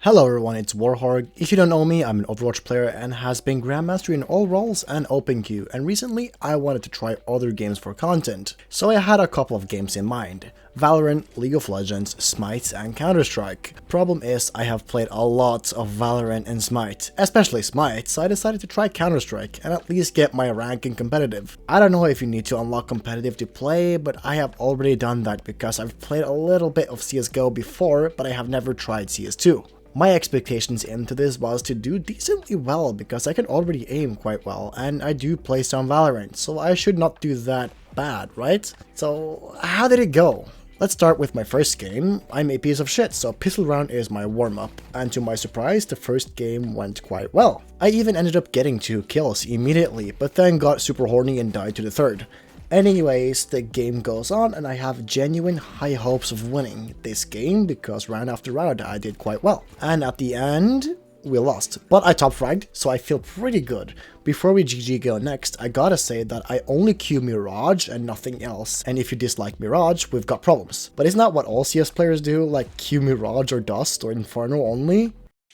Hello everyone, it's Warhorg. If you don't know me, I'm an Overwatch player and has been Grandmaster in all roles and open queue, and recently I wanted to try other games for content. So I had a couple of games in mind: Valorant, League of Legends, Smite, and Counter-Strike. Problem is, I have played a lot of Valorant and Smite, especially Smite, so I decided to try Counter-Strike and at least get my rank in competitive. I don't know if you need to unlock competitive to play, but I have already done that because I've played a little bit of CSGO before, but I have never tried CS2. My expectations into this was to do decently well because I can already aim quite well and I do play some Valorant, so I should not do that bad, right? So how did it go? Let's start with my first game. I'm a piece of shit, so pistol round is my warm-up, and to my surprise, the first game went quite well. I even ended up getting 2 kills immediately, but then got super horny and died to the third. Anyways, the game goes on and I have genuine high hopes of winning this game because round after round I did quite well. And at the end, we lost. But I top fragged, so I feel pretty good. Before we GG go next, I gotta say that I only queue Mirage and nothing else. And if you dislike Mirage, we've got problems. But isn't that what all CS players do, like queue Mirage or Dust or Inferno only?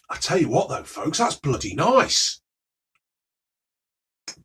I tell you what though, folks, that's bloody nice.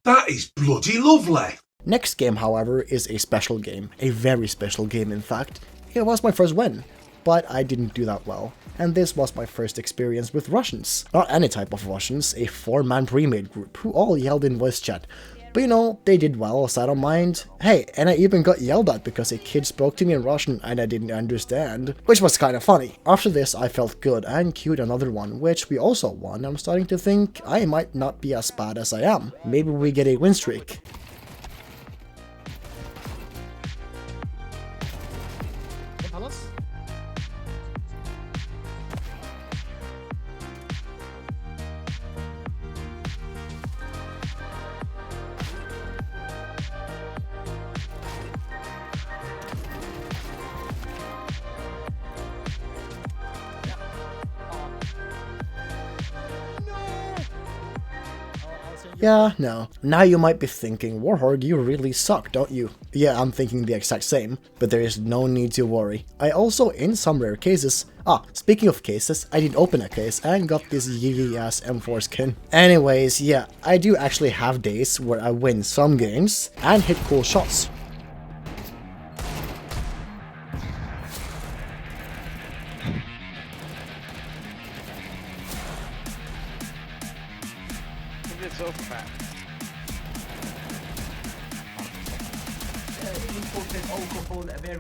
That is bloody lovely. Next game, however, is a special game. A very special game, in fact. It was my first win, but I didn't do that well. And this was my first experience with Russians. Not any type of Russians, a 4-man pre-made group who all yelled in voice chat. But you know, they did well, so I don't mind. Hey, and I even got yelled at because a kid spoke to me in Russian and I didn't understand, which was kind of funny. After this, I felt good and queued another one, which we also won. I'm starting to think I might not be as bad as I am. Maybe we get a win streak. Yeah, no. Now you might be thinking, Warhorg, you really suck, don't you? Yeah, I'm thinking the exact same, but there is no need to worry. I also, in some rare cases... speaking of cases, I did open a case and got this yee-ass M4 skin. Anyways, yeah, I do actually have days where I win some games and hit cool shots. It's so fat. Imported alcohol very...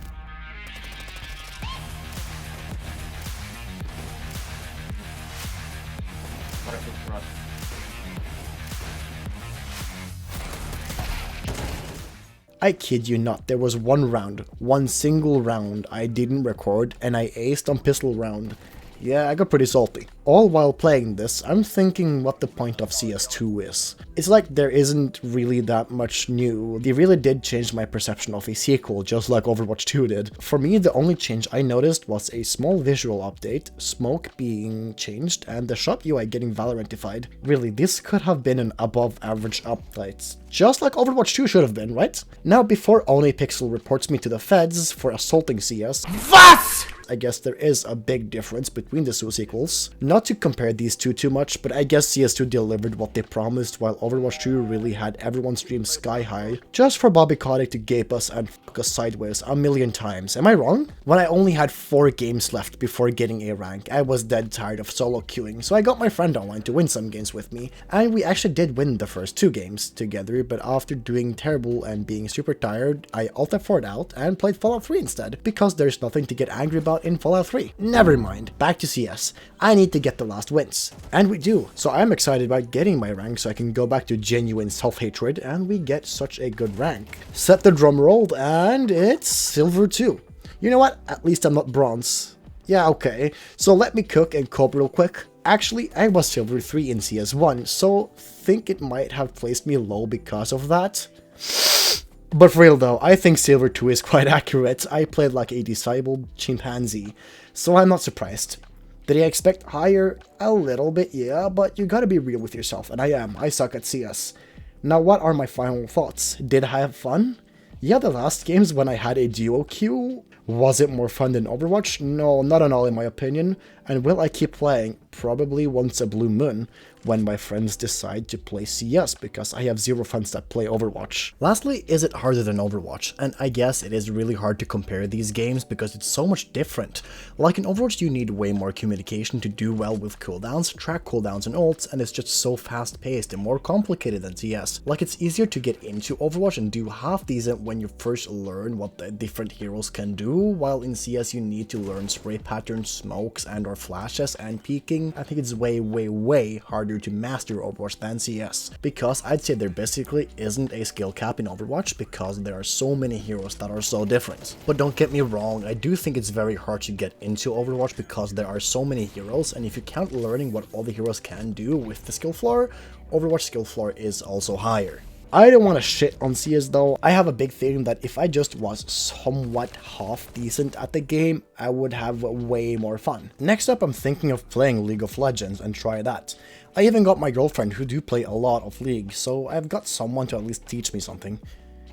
I kid you not, there was one single round I didn't record and I aced on pistol round. Yeah, I got pretty salty. All while playing this, I'm thinking what the point of CS2 is. It's like there isn't really that much new. They really did change my perception of a sequel, just like Overwatch 2 did. For me, the only change I noticed was a small visual update, smoke being changed, and the shop UI getting Valorant-ified. Really, this could have been an above-average update. Just like Overwatch 2 should have been, right? Now, before OnlyPixel reports me to the feds for assaulting CS, what? I guess there is a big difference between the two sequels. Not to compare these two too much, but I guess CS2 delivered what they promised while Overwatch 2 really had everyone's dreams sky high, just for Bobby Kotick to gape us and fuck us sideways a million times. Am I wrong? When I only had 4 games left before getting a rank, I was dead tired of solo queuing, so I got my friend online to win some games with me, and we actually did win the first 2 games together, but after doing terrible and being super tired, I alt F4'd out and played Fallout 3 instead, because there's nothing to get angry about in Fallout 3. Never mind, back to CS. I need to get the last wins. And we do, so I'm excited about getting my rank so I can go back to genuine self-hatred and we get such a good rank. Set the drum rolled and it's Silver 2. You know what? At least I'm not Bronze. Yeah, okay. So let me cook and cope real quick. Actually, I was Silver 3 in CS1, so think it might have placed me low because of that. But for real though, I think Silver 2 is quite accurate. I played like a disabled chimpanzee, so I'm not surprised. Did I expect higher? A little bit, yeah, but you gotta be real with yourself, and I am. I suck at CS. Now what are my final thoughts? Did I have fun? Yeah, the last games when I had a duo queue, was it more fun than Overwatch? No, not at all in my opinion. And will I keep playing? Probably once a blue moon, when my friends decide to play CS, because I have zero friends that play Overwatch. Lastly, is it harder than Overwatch? And I guess it is really hard to compare these games because it's so much different. Like in Overwatch, you need way more communication to do well with cooldowns, track cooldowns and ults, and it's just so fast paced and more complicated than CS. Like, it's easier to get into Overwatch and do half decent when you first learn what the different heroes can do, while in CS you need to learn spray patterns, smokes and or flashes and peeking. I think it's way harder to master Overwatch than CS, because I'd say there basically isn't a skill cap in Overwatch because there are so many heroes that are so different. But don't get me wrong, I do think it's very hard to get into Overwatch because there are so many heroes, and if you count learning what all the heroes can do with the skill floor, Overwatch skill floor is also higher. I don't want to shit on CS though. I have a big theory that if I just was somewhat half decent at the game, I would have way more fun. Next up, I'm thinking of playing League of Legends and try that. I even got my girlfriend who do play a lot of League, so I've got someone to at least teach me something.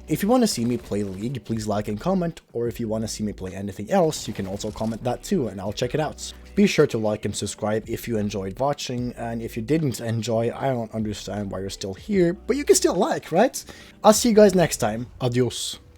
If you want to see me play League, please like and comment, or if you want to see me play anything else, you can also comment that too and I'll check it out. Be sure to like and subscribe if you enjoyed watching, and if you didn't enjoy, I don't understand why you're still here, but you can still like, right? I'll see you guys next time. Adios.